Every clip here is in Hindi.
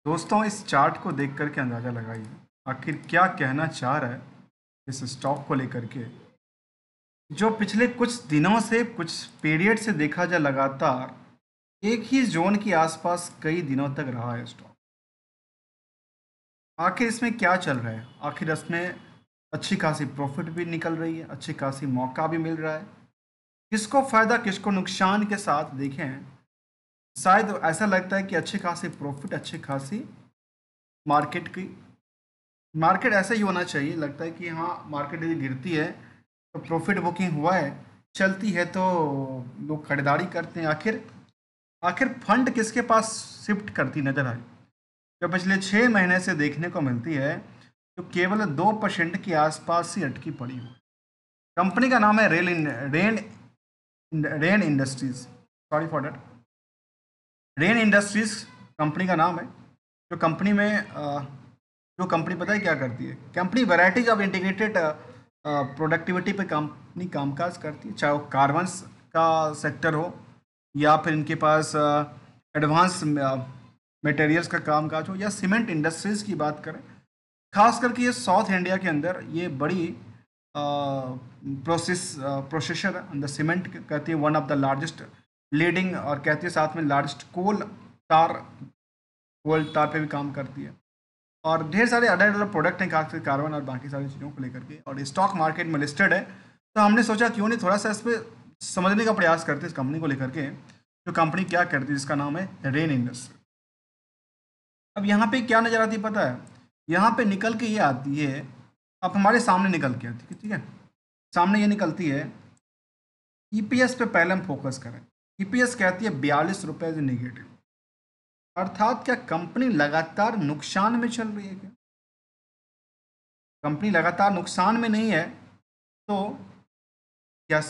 दोस्तों, इस चार्ट को देख करके अंदाज़ा लगाइए आखिर क्या कहना चाह रहा है इस स्टॉक को लेकर के। जो पिछले कुछ दिनों से, कुछ पीरियड से देखा जाए, लगातार एक ही जोन के आसपास कई दिनों तक रहा है स्टॉक। आखिर इसमें क्या चल रहा है? आखिर इसमें अच्छी खासी प्रॉफिट भी निकल रही है, अच्छी खासी मौका भी मिल रहा है। किसको फ़ायदा किसको नुकसान के साथ देखें, शायद ऐसा लगता है कि अच्छी खासी प्रॉफिट, अच्छी खासी मार्केट की मार्केट ऐसा ही होना चाहिए। लगता है कि हाँ, मार्केट यदि गिरती है तो प्रॉफिट बुकिंग हुआ है, चलती है तो लोग खरीदारी करते हैं। आखिर आखिर फंड किसके पास शिफ्ट करती नजर आई, जो पिछले 6 महीने से देखने को मिलती है, जो केवल 2% के आसपास ही अटकी पड़ी हो। कंपनी का नाम है Rain Rain Industries, sorry for date, Rain Industries company का नाम है। जो कंपनी में जो कंपनी पता है क्या करती है? Company varieties of integrated productivity पे कंपनी कामकाज करती है, चाहे वो कार्बन्स का सेक्टर हो या फिर इनके पास एडवांस मटेरियल्स का कामकाज हो या सीमेंट इंडस्ट्रीज की बात करें। खास करके ये साउथ इंडिया के अंदर ये बड़ी प्रोसेसर है। द सीमेंट कहती है one of the largest leading, और कहती है साथ में लार्जेस्ट कोल तार पे भी काम करती है। और ढेर सारे अलग अलग प्रोडक्ट हैं, खासकर कार्बन और बाकी सारी चीज़ों को लेकर के, और स्टॉक मार्केट में लिस्टेड है। तो हमने सोचा क्यों नहीं थोड़ा सा इस पर समझने का प्रयास करते हैं इस कंपनी को लेकर के, जो कंपनी क्या करती है, जिसका नाम है रेन इंडस्ट्री। अब यहाँ पे क्या नज़र आती है पता है? यहाँ पे निकल के ये आती है, अब हमारे सामने निकल के आती है, ठीक है, सामने ये निकलती है। ईपीएस पे पहले हम फोकस करें। ईपीएस कहती है 42 रुपये निगेटिव, अर्थात क्या कंपनी लगातार नुकसान में चल रही है क्या? कंपनी लगातार नुकसान में नहीं है तो क्या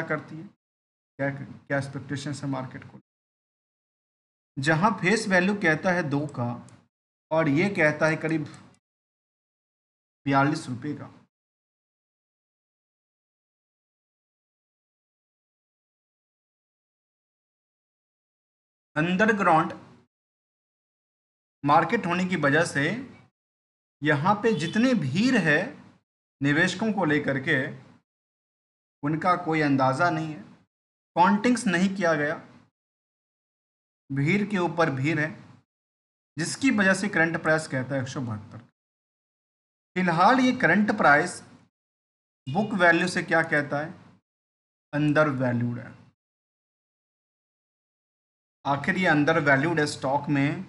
करती है, क्या क्या एक्सपेक्टेशन है मार्केट को? जहां फेस वैल्यू कहता है 2 का और ये कहता है करीब 42 रुपये का, अंडरग्राउंड मार्केट होने की वजह से यहाँ पे जितनी भीड़ है निवेशकों को लेकर के, उनका कोई अंदाज़ा नहीं है, काउंटिंग्स नहीं किया गया, भीड़ के ऊपर भीड़ है, जिसकी वजह से करंट प्राइस कहता है 172। फिलहाल ये करंट प्राइस बुक वैल्यू से क्या कहता है? अंडर वैल्यूड है। आखिर ये अंडर वैल्यूड है स्टॉक में,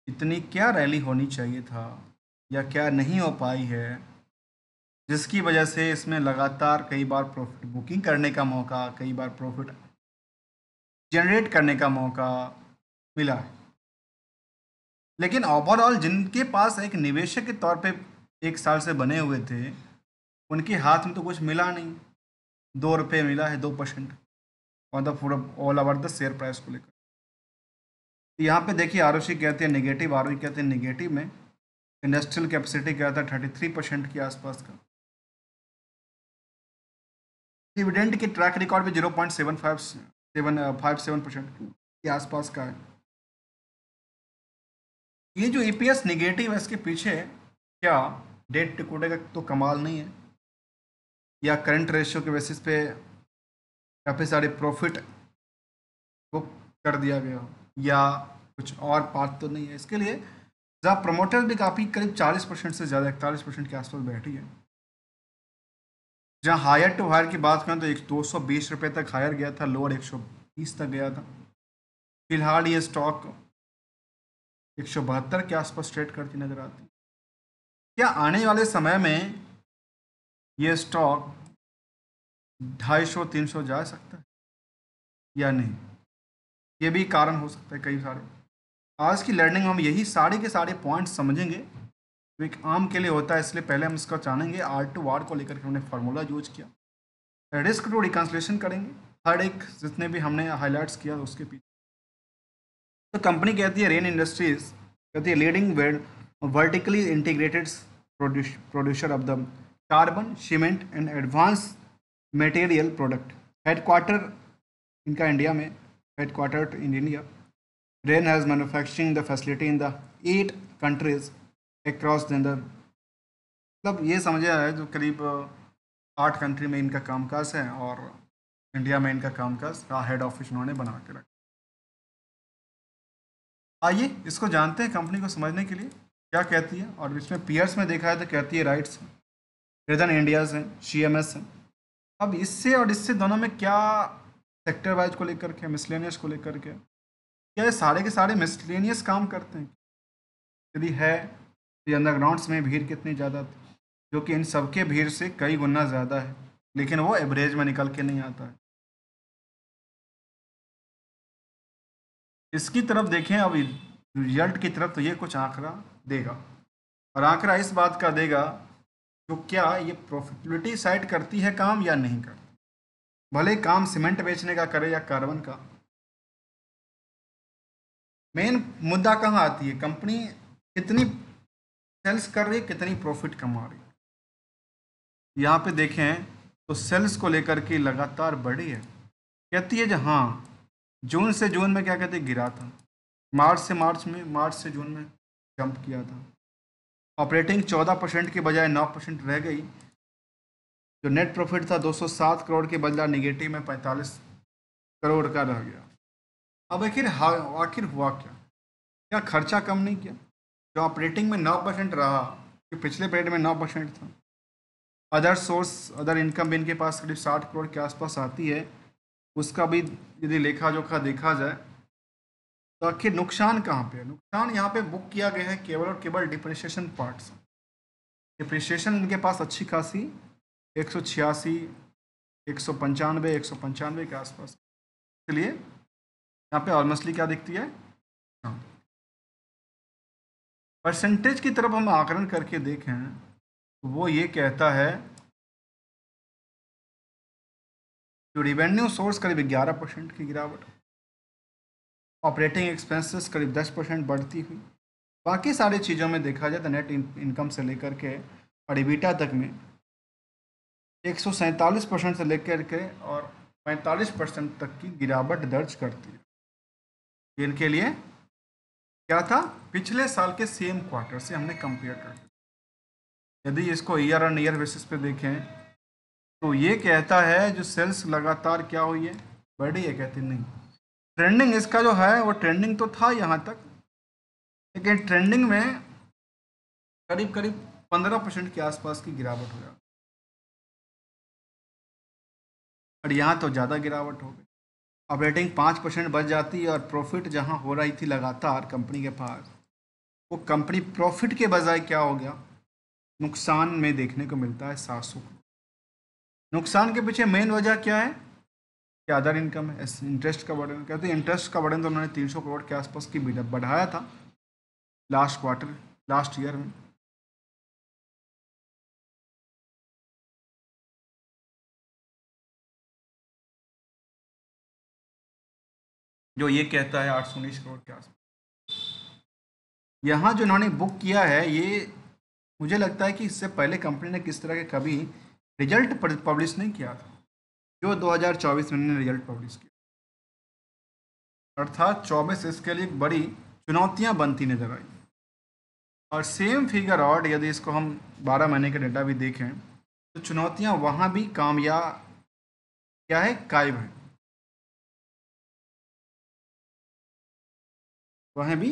इतनी क्या रैली होनी चाहिए था या क्या नहीं हो पाई है, जिसकी वजह से इसमें लगातार कई बार प्रॉफिट बुकिंग करने का मौका, कई बार प्रॉफिट जनरेट करने का मौका मिला है। लेकिन ओवरऑल जिनके पास एक निवेशक के तौर पे 1 साल से बने हुए थे, उनके हाथ में तो कुछ मिला नहीं। 2 रुपये मिला है, 2% और द पूरा all over the share price को लेकर। तो यहाँ पे देखिए, आरओसी कहते हैं नेगेटिव, आरओई कहते हैं नेगेटिव में। इंडस्ट्रियल कैपेसिटी कहता है 33% के आसपास का। डिविडेंड की ट्रैक रिकॉर्ड भी 0.757% के आसपास का है। ये जो ईपीएस नेगेटिव है, इसके पीछे क्या डेट इक्विटी का तो कमाल नहीं है, या करंट रेशियो के बेसिस पे काफ़ी सारे प्रॉफिट बुक कर दिया गया हो, या कुछ और बात तो नहीं है इसके लिए। जहाँ प्रमोटर भी काफ़ी करीब 40% से ज़्यादा, 41% के आसपास बैठी है। जहाँ हायर टू हायर की बात करें तो 220 रुपये तक हायर गया था, लोअर 120 तक गया था। फिलहाल ये स्टॉक 172 के आसपास ट्रेड करती नजर आती है। क्या आने वाले समय में ये स्टॉक 250-300 जा सकता है या नहीं? ये भी कारण हो सकता है कई सारे। आज की लर्निंग हम यही सारे के सारे पॉइंट्स समझेंगे, जो एक आम के लिए होता है, इसलिए पहले हम इसका जानेंगे। आर टू आर को लेकर के हमने फार्मूला यूज किया, रिस्क टू रिकन्सलेशन करेंगे हर एक जितने भी हमने हाईलाइट्स किया उसके पीछे। तो कंपनी कहती है रेन इंडस्ट्रीज, कहती है leading vertically integrated producer of the carbon, cement and advance material product. Headquarter इनका इंडिया में, headquarter in India, rain has manufacturing the facility in the 8 countries across the मतलब ये समझा है जो करीब 8 कंट्री में इनका कामकाज है और इंडिया में इनका कामकाज हेड ऑफिस उन्होंने बना के रखा। आइए इसको जानते हैं कंपनी को समझने के लिए क्या कहती है। और इसमें पीयर्स में देखा है तो कहती है राइट्स रिदन इंडियाज हैं, CMS हैं। अब इससे और इससे दोनों में क्या सेक्टर वाइज को लेकर के, मिसलेनियस को लेकर के, क्या ये सारे के सारे मिसलेनियस काम करते हैं? यदि है तो ये अंडरग्राउंड्स में भीड़ कितनी ज़्यादा थी, जो कि इन सबके भीड़ से कई गुना ज़्यादा है, लेकिन वो एवरेज में निकल के नहीं आता है। इसकी तरफ देखें अब रिजल्ट की तरफ, तो ये कुछ आंकड़ा देगा और आंकड़ा इस बात का देगा जो क्या ये प्रॉफिटेबिलिटी साइड करती है काम या नहीं करती। भले ही काम सीमेंट बेचने का करे या कार्बन का, मेन मुद्दा कहाँ आती है, कंपनी कितनी सेल्स कर रही है, कितनी प्रॉफिट कमा रही है। यहाँ पे देखें तो सेल्स को लेकर के लगातार बढ़ी है। कहती है जो हाँ जून से जून में क्या कहते हैं गिरा था, मार्च से मार्च में, मार्च से जून में जंप किया था। ऑपरेटिंग 14% की बजाय 9% रह गई। जो नेट प्रॉफिट था 207 करोड़ के बदला निगेटिव में 45 करोड़ का रह गया। अब आखिर हुआ क्या? क्या खर्चा कम नहीं किया? जो ऑपरेटिंग में 9% रहा, कि पिछले पीरियड में 9% था। अदर सोर्स, अदर इनकम भी इनके पास करीब 60 करोड़ के आसपास आती है, उसका भी यदि लेखा जोखा देखा जाए तो आखिर नुकसान कहाँ पे है? नुकसान यहाँ पे बुक किया गया है केवल और केवल डिप्रिसिएशन पार्ट्स। डिप्रिसिएशन इनके पास अच्छी खासी 186, 195, 195 के आसपास, इसलिए यहाँ पे ऑलमोस्टली क्या दिखती है। हाँ, परसेंटेज की तरफ हम आकलन करके देखें तो वो ये कहता है जो रिवेन्यू सोर्स करीब 11% की गिरावट, ऑपरेटिंग एक्सपेंसेस करीब 10% बढ़ती हुई। बाकी सारी चीज़ों में देखा जाए तो नेट इनकम से लेकर के और EBITDA तक में 147% से लेकर के और 45% तक की गिरावट दर्ज करती है। इनके लिए क्या था, पिछले साल के सेम क्वार्टर से हमने कंपेयर कर दिया। यदि इसको ईयर ऑन ईयर बेसिस पे देखें तो ये कहता है जो सेल्स लगातार क्या हुई है, बढ़ी है, कहती नहीं। ट्रेंडिंग इसका जो है वो ट्रेंडिंग तो था यहाँ तक, लेकिन ट्रेंडिंग में करीब करीब 15% के आसपास की गिरावट हो जाती, और यहाँ तो ज़्यादा गिरावट हो गई। ऑपरेटिंग 5% बच जाती है और प्रॉफिट जहाँ हो रही थी लगातार कंपनी के पास, वो कंपनी प्रॉफिट के बजाय क्या हो गया, नुकसान में देखने को मिलता है 700 करोड़। नुकसान के पीछे मेन वजह क्या है कि अदर इनकम है, इंटरेस्ट का बर्डन। कहते हैं इंटरेस्ट का बर्डन तो उन्होंने 300 करोड़ के आसपास की बढ़ाया था लास्ट क्वार्टर, लास्ट ईयर में। जो ये कहता है 819 करोड़ के आसपास। यहाँ जो इन्होंने बुक किया है, ये मुझे लगता है कि इससे पहले कंपनी ने किस तरह के कभी रिजल्ट पब्लिश नहीं किया था, जो 2024 में इन्होंने रिजल्ट पब्लिश किया। अर्थात 24 इसके लिए बड़ी चुनौतियाँ बनती नजर आई। और सेम फिगर और यदि इसको हम 12 महीने का डेटा भी देखें तो चुनौतियाँ वहाँ भी कामयाब क्या है, कायम है, वह भी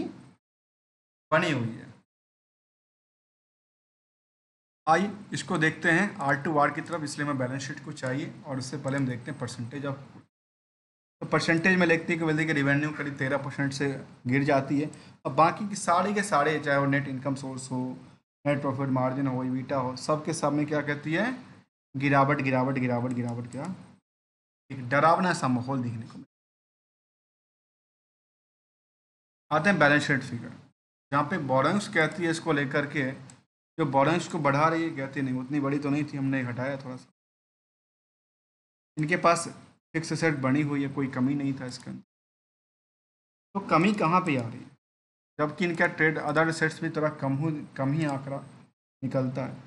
बनी हुई है। आइए इसको देखते हैं R2R की तरफ, इसलिए मैं बैलेंस शीट को चाहिए और उससे पहले हम देखते हैं परसेंटेज ऑफ। तो परसेंटेज में लिखते हैं कि बोलते कि रिवेन्यू करीब 13% से गिर जाती है। अब बाकी की सारे के सारे, चाहे वो नेट इनकम सोर्स हो, नेट प्रॉफिट मार्जिन हो, ईबिटा हो, सब के सब में क्या कहती है, गिरावट गिरावट गिरावट गिरावट। क्या एक डरावना सा माहौल दिखने को मिला। आते हैं बैलेंस शीट फिगर, जहाँ पे बोरेंग्स कहती है इसको लेकर के, जो बोरेंग्स को बढ़ा रही है, कहती नहीं उतनी बड़ी तो नहीं थी, हमने घटाया थोड़ा सा। इनके पास फिक्स एसेट बनी हुई है, कोई कमी नहीं था इसके अंदर। तो कमी कहाँ पे आ रही है, जबकि इनका ट्रेड अदर एसेट्स भी थोड़ा कम ही आंकड़ा निकलता है।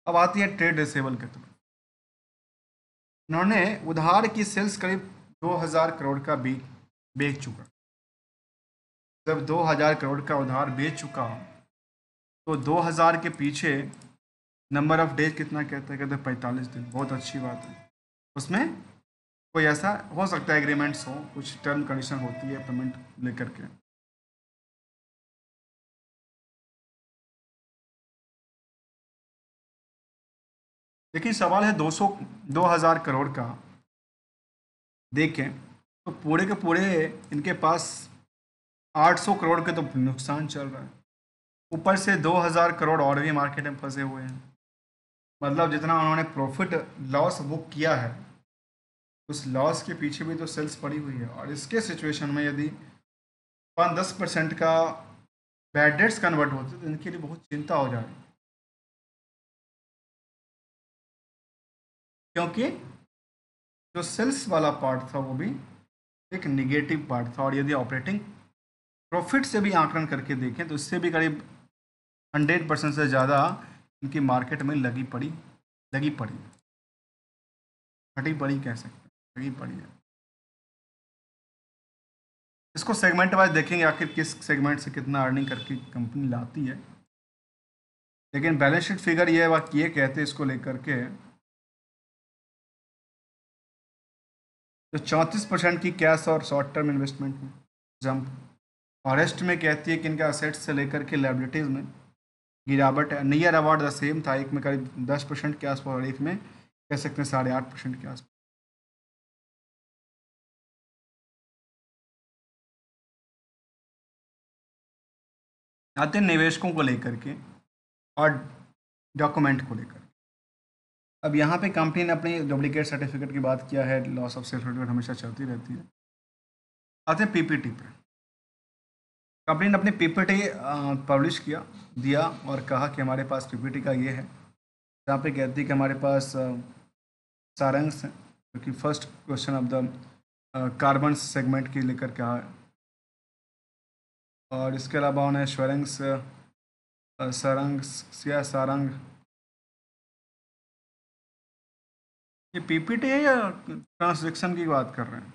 अब आती है ट्रेड रिसेबल के तरफ। उन्होंने उधार की सेल्स करीब 2000 करोड़ का बेच चुका। जब 2000 करोड़ का उधार बेच चुका, तो 2000 के पीछे नंबर ऑफ डेज कितना कहते हैं 45 दिन। बहुत अच्छी बात है। उसमें कोई ऐसा हो सकता है एग्रीमेंट्स हो, कुछ टर्म कंडीशन होती है पेमेंट लेकर के। लेकिन सवाल है 2000 करोड़ का देखें तो पूरे के पूरे इनके पास 800 करोड़ के तो नुकसान चल रहा है। ऊपर से 2000 करोड़ और भी मार्केट में फंसे हुए हैं। मतलब जितना उन्होंने प्रॉफिट लॉस बुक किया है, उस लॉस के पीछे भी तो सेल्स पड़ी हुई है। और इसके सिचुएशन में यदि 5-10% का बैड डेट्स कन्वर्ट होते तो इनके लिए बहुत चिंता हो जाए, क्योंकि जो सेल्स वाला पार्ट था वो भी एक निगेटिव पार्ट था। और यदि ऑपरेटिंग प्रॉफिट से भी आंकलन करके देखें तो इससे भी करीब 100% से ज़्यादा इनकी मार्केट में लगी पड़ी, फटी पड़ी कह सकते हैं, लगी पड़ी है। इसको सेगमेंट वाइज देखेंगे आखिर किस सेगमेंट से कितना अर्निंग करके कंपनी लाती है। लेकिन बैलेंस शीट फिगर ये कहते हैं इसको लेकर के, तो 34% की कैश और शॉर्ट टर्म इन्वेस्टमेंट में जंप। और रेस्ट में कहती है कि इनका असेट्स से लेकर के लाइबिलिटीज़ में गिरावट है। नियर अबाउट द सेम था, एक में करीब 10% के आसपास और एक में कह सकते हैं 8.5% के आसपास। आते हैं निवेशकों को लेकर के और डॉक्यूमेंट को लेकर। अब यहाँ पे कंपनी ने अपनी डुप्लीकेट सर्टिफिकेट की बात किया है, लॉस ऑफ सेल्फ सर्टिफिकेट हमेशा चलती रहती है। आते हैं पीपीटी पर। कंपनी ने अपनी पीपीटी पब्लिश दिया और कहा कि हमारे पास पीपीटी का ये है, जहाँ पे कहती है कि हमारे पास सारांश है, क्योंकि first question of the carbon segment की लेकर कहा है। और इसके अलावा उन्हें सारंग, ये पीपीटी है या ट्रांसजेक्शन की बात कर रहे हैं?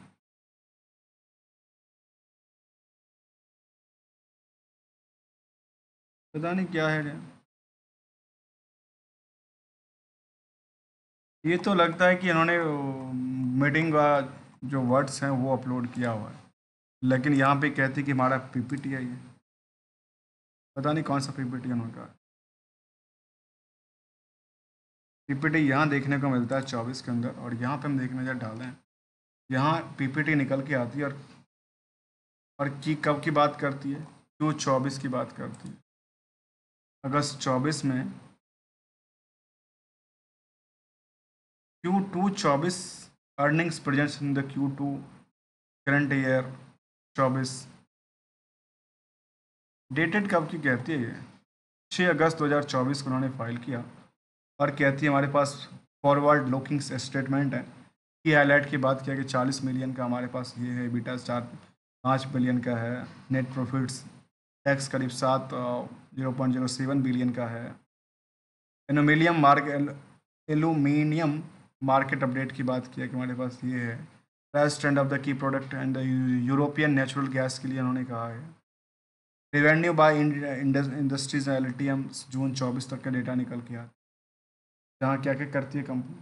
पता नहीं क्या है ये तो लगता है कि इन्होंने मीटिंग का जो वर्ड्स हैं वो अपलोड किया हुआ है, लेकिन यहाँ पे कहती कि हमारा पीपीटी है ये। पता नहीं कौन सा पीपीटी उन्होंने कहा। पीपीटी यहाँ देखने को मिलता है 24 के अंदर, और यहाँ पे हम देखने जब डालें, यहाँ पीपीटी निकल के आती है। और कब की बात करती है? Q24 की बात करती है। अगस्त 24 में Q2 24 earnings presents in the Q2 current year 24। Dated कब की कहती है ये? 6 अगस्त 2024 को उन्होंने फाइल किया। और कहती है हमारे पास फॉरवर्ड लुकिंग स्टेटमेंट है। की हाईलाइट की बात किया कि 40 मिलियन का हमारे पास ये है, बीटा 5 बिलियन का है, नेट प्रॉफिट्स टैक्स करीब 0.07 बिलियन का है। एल्यूमिनियम मार्केट अपडेट की बात किया कि हमारे पास ये है। Price trend of the key product and European natural gas के लिए उन्होंने कहा है। Revenue by industries L T M June 24 तक का डेटा निकल के आता है, जहाँ क्या क्या करती है company.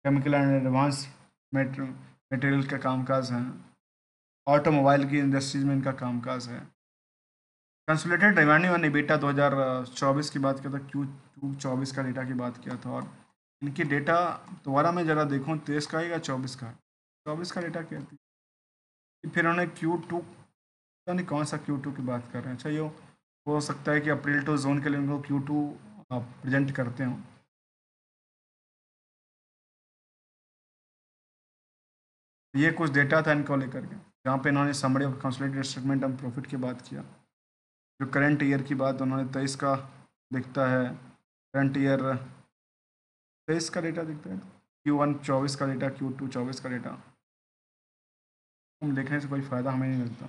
Chemical and advance material का कामकाज है। ऑटोमोबाइल की इंडस्ट्रीज में इनका कामकाज है। कंसोलिडेटेड रेवेन्यू और EBITDA 2024 की बात किया था, Q2 24 का डेटा की बात किया था। और इनकी डेटा दोबारा मैं ज़रा देखूँ 23 का है या 24 का है। 24 का डेटा कहती है। फिर उन्होंने Q2, पता नहीं कौन सा Q2 की बात कर रहे हैं। अच्छा, ये हो सकता है कि अप्रैल टू जून के लिए उनको Q2 प्रेजेंट करते हों। ये कुछ डेटा था इनको लेकर के, जहाँ पे इन्होंने summary of consolidated statement of profit की बात किया। जो करंट ईयर की बात उन्होंने 23 का दिखता है। करंट ईयर 23 का डेटा दिखता है। Q1 24 का डेटा, Q2 24 का डेटा हम देखने से कोई फ़ायदा हमें नहीं मिलता।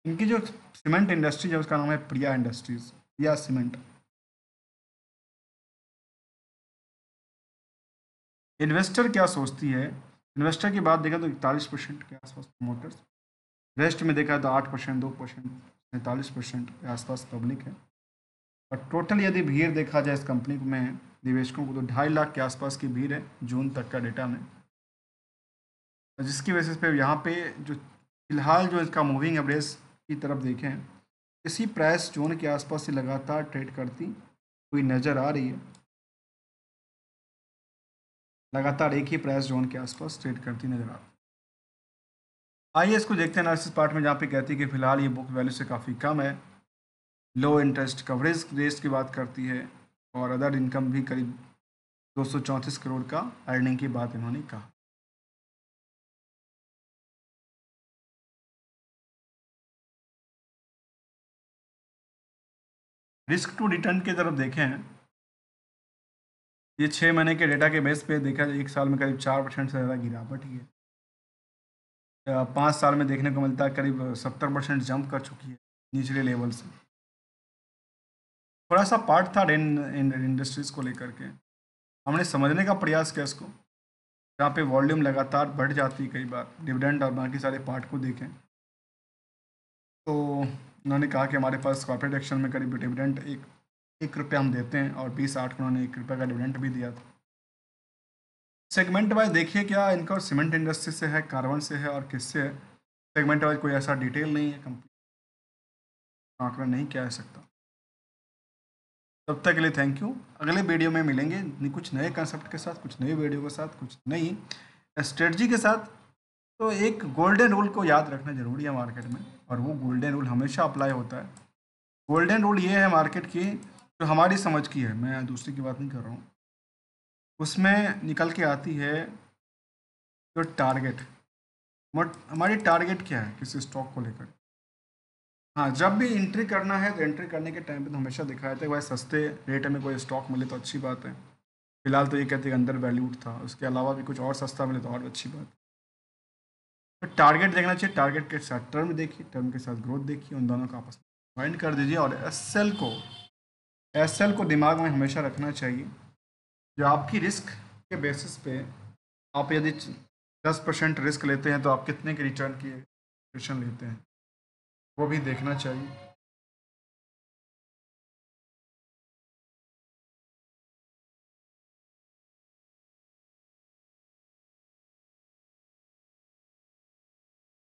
इनकी जो सीमेंट इंडस्ट्री है उसका नाम है प्रिया इंडस्ट्रीज, प्रिया सीमेंट। इन्वेस्टर क्या सोचती है? इन्वेस्टर की बात देखें तो 41% के आसपास प्रमोटर्स, रेस्ट में देखा तो 8%, 2%, 47% के आसपास पब्लिक है। और टोटल यदि भीड़ देखा जाए इस कंपनी में निवेशकों को तो 2.5 लाख के आसपास की भीड़ है जून तक का डेटा में, जिसकी वजह पे यहाँ पे जो फिलहाल जो इसका मूविंग एवरेज की तरफ देखें, इसी प्राइस जोन के आसपास से लगातार ट्रेड करती हुई नज़र आ रही है। लगातार एक ही प्राइस जोन के आसपास ट्रेड करती नजर आ रही है। आइए इसको देखते हैं एनालिसिस पार्ट में, जहाँ पे कहती है कि फिलहाल ये बुक वैल्यू से काफ़ी कम है, लो इंटरेस्ट कवरेज रेस की बात करती है, और अदर इनकम भी करीब 234 करोड़ का अर्निंग की बात इन्होंने कहा। रिस्क टू रिटर्न की तरफ देखें, ये 6 महीने के डेटा के बेस पे देखा जाए 1 साल में करीब 4% से ज़्यादा गिरावट ही है। 5 साल में देखने को मिलता है करीब 70% जंप कर चुकी है निचले लेवल से। थोड़ा सा पार्ट था इंडस्ट्रीज़ को लेकर के, हमने समझने का प्रयास किया इसको, जहाँ पे वॉल्यूम लगातार बढ़ जाती है कई बार, डिविडेंड और बाकी सारे पार्ट को देखें तो उन्होंने कहा कि हमारे पास कॉर्पोरेट एक्शन में करीब डिविडेंड एक रुपये हम देते हैं, और 20/8 को उन्होंने 1 रुपये का डिविडेंड भी दिया था। सेगमेंट वाइज देखिए क्या इनका सीमेंट इंडस्ट्री से है, कार्बन से है और किससे है, सेगमेंट वाइज कोई ऐसा डिटेल नहीं है, कंपनी आंकड़ा नहीं किया जा सकता। तब तक के लिए थैंक यू। अगले वीडियो में मिलेंगे कुछ नए कंसेप्ट के साथ, कुछ नई वीडियो के साथ, कुछ नई स्ट्रेटजी के साथ। तो एक गोल्डन रूल को याद रखना जरूरी है मार्केट में, और वो गोल्डन रूल हमेशा अप्लाई होता है। गोल्डन रूल ये है मार्केट की, जो हमारी समझ की है, मैं दूसरी की बात नहीं कर रहा हूँ, उसमें निकल के आती है जो टारगेट, बट हमारी टारगेट क्या है किसी स्टॉक को लेकर। हाँ, जब भी एंट्री करना है तो एंट्री करने के टाइम पे तो हमेशा दिखाया था कि भाई सस्ते रेट में कोई स्टॉक मिले तो अच्छी बात है। फिलहाल तो ये कहते हैं अंडर वैल्यूड था, उसके अलावा भी कुछ और सस्ता मिले तो और अच्छी बात है। तो टारगेट देखना चाहिए, टारगेट के साथ टर्म देखिए, टर्म के साथ ग्रोथ देखिए, उन दोनों का आपस में फाइंड कर दीजिए। और एस एल को दिमाग में हमेशा रखना चाहिए, जो आपकी रिस्क के बेसिस पे आप यदि 10% रिस्क लेते हैं तो आप कितने के रिटर्न की एक्सपेक्टेशन लेते हैं, वो भी देखना चाहिए।